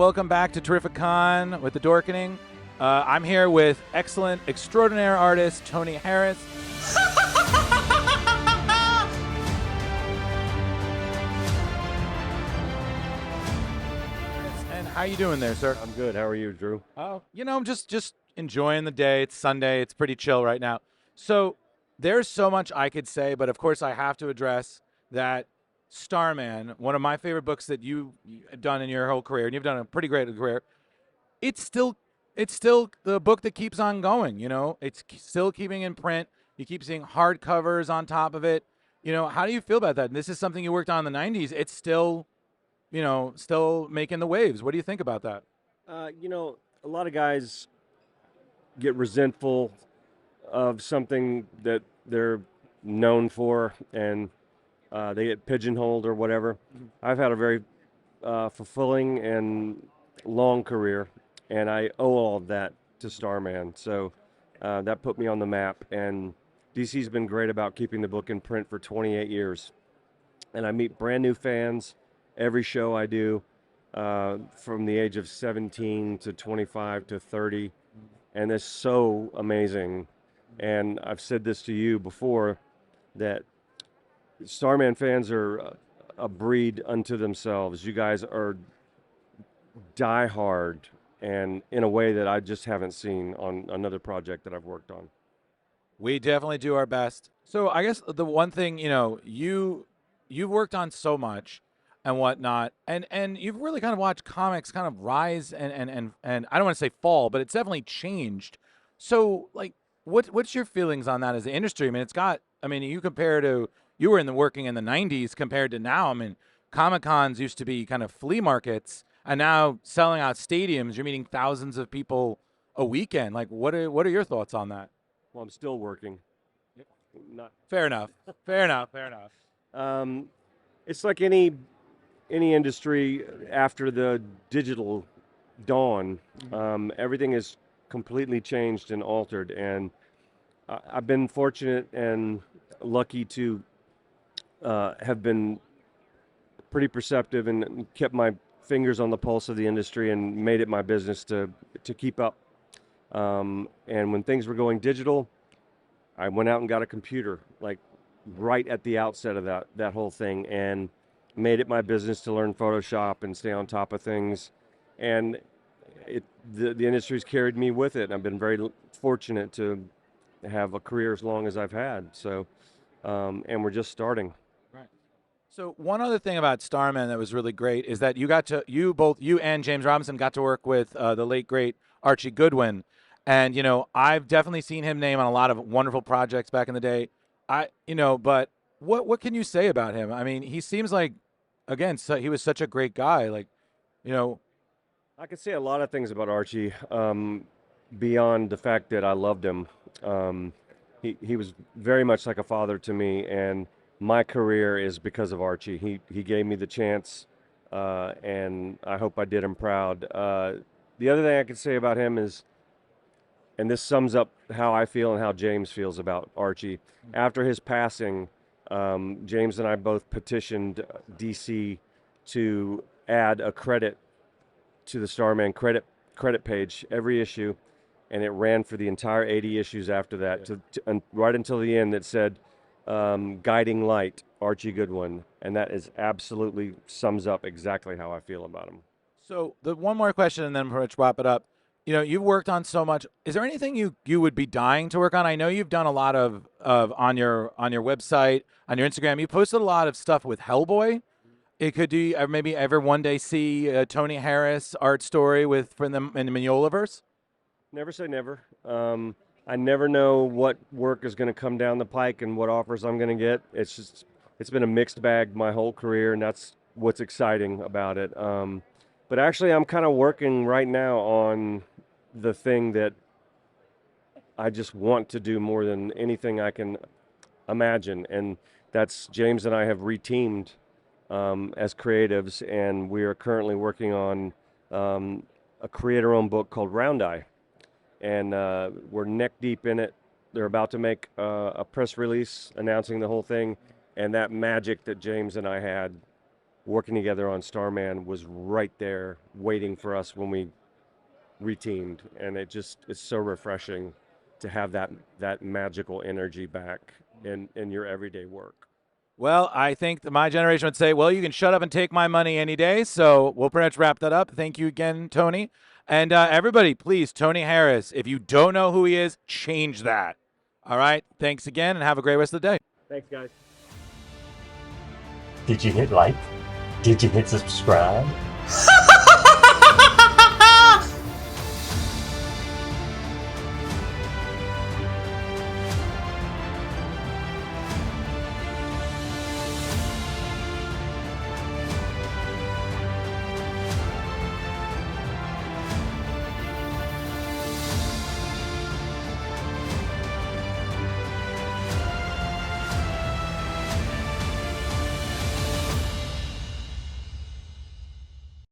Welcome back to Terrificon with the Dorkening. I'm here with excellent, extraordinary artist Tony Harris. And how you doing there, sir? I'm good. How are you, Drew? Oh, I'm just enjoying the day. It's Sunday. It's pretty chill right now. So there's so much I could say, but of course I have to address that Starman, one of my favorite books that you've done in your whole career, and you've done a pretty great career. It's still the book that keeps on going. It's still keeping in print. You keep seeing hardcovers on top of it. How do you feel about that? And this is something you worked on in the '90s. It's still, still making the waves. What do you think about that? A lot of guys get resentful of something that they're known for, and they get pigeonholed or whatever. I've had a very fulfilling and long career, and I owe all of that to Starman. So that put me on the map, and DC's been great about keeping the book in print for 28 years. And I meet brand new fans every show I do, from the age of 17 to 25 to 30, and it's so amazing. And I've said this to you before, that Starman fans are a breed unto themselves. You guys are diehard, and in a way that I just haven't seen on another project that I've worked on. We definitely do our best. So I guess the one thing, you've worked on so much and whatnot, and you've really kind of watched comics kind of rise and I don't want to say fall, but it's definitely changed. So like, what's your feelings on that as an industry? You compare to, you were working in the '90s compared to now. I mean, Comic Cons used to be kind of flea markets, and now selling out stadiums, you're meeting thousands of people a weekend. Like, what are your thoughts on that? Well, I'm still working. Not. Fair enough. Fair enough. It's like any industry after the digital dawn. Everything is completely changed and altered, and I've been fortunate and lucky to have been pretty perceptive and kept my fingers on the pulse of the industry and made it my business to keep up. And when things were going digital, I went out and got a computer, like right at the outset of that whole thing, and made it my business to learn Photoshop and stay on top of things. And the industry's carried me with it. I've been very fortunate to have a career as long as I've had. So, and we're just starting. Right. So one other thing about Starman that was really great is that both you and James Robinson got to work with the late great Archie Goodwin, and I've definitely seen him name on a lot of wonderful projects back in the day. But what can you say about him? I mean, he seems like, again, he was such a great guy. Like, I could say a lot of things about Archie, beyond the fact that I loved him. He was very much like a father to me, and my career is because of Archie. He gave me the chance, and I hope I did him proud. The other thing I could say about him is, and this sums up how I feel and how James feels about Archie. After his passing, James and I both petitioned DC to add a credit to the Starman credit page every issue, and it ran for the entire 80 issues after that, and right until the end. That said, "Guiding Light, Archie Goodwin," and that is absolutely sums up exactly how I feel about him. So the one more question, and then let's wrap it up. You've worked on so much. Is there anything you would be dying to work on? I know you've done a lot of on your website, on your Instagram. You posted a lot of stuff with Hellboy. Do you maybe ever one day see a Tony Harris art story from them in the Mignolaverse? Never say never. I never know what work is going to come down the pike and what offers I'm going to get. It's been a mixed bag my whole career, and that's what's exciting about it. But actually, I'm kind of working right now on the thing that I just want to do more than anything I can imagine, and that's James and I have reteamed as creatives, and we are currently working on a creator-owned book called Round Eye, and we're neck deep in it. They're about to make a press release announcing the whole thing, and that magic that James and I had working together on Starman was right there waiting for us when we reteamed, and it just is so refreshing to have that magical energy back in your everyday work. Well, I think that my generation would say, well, you can shut up and take my money any day. So we'll pretty much wrap that up. Thank you again, Tony. And everybody, please, Tony Harris, if you don't know who he is, change that. All right. Thanks again, and have a great rest of the day. Thanks, guys. Did you hit like? Did you hit subscribe?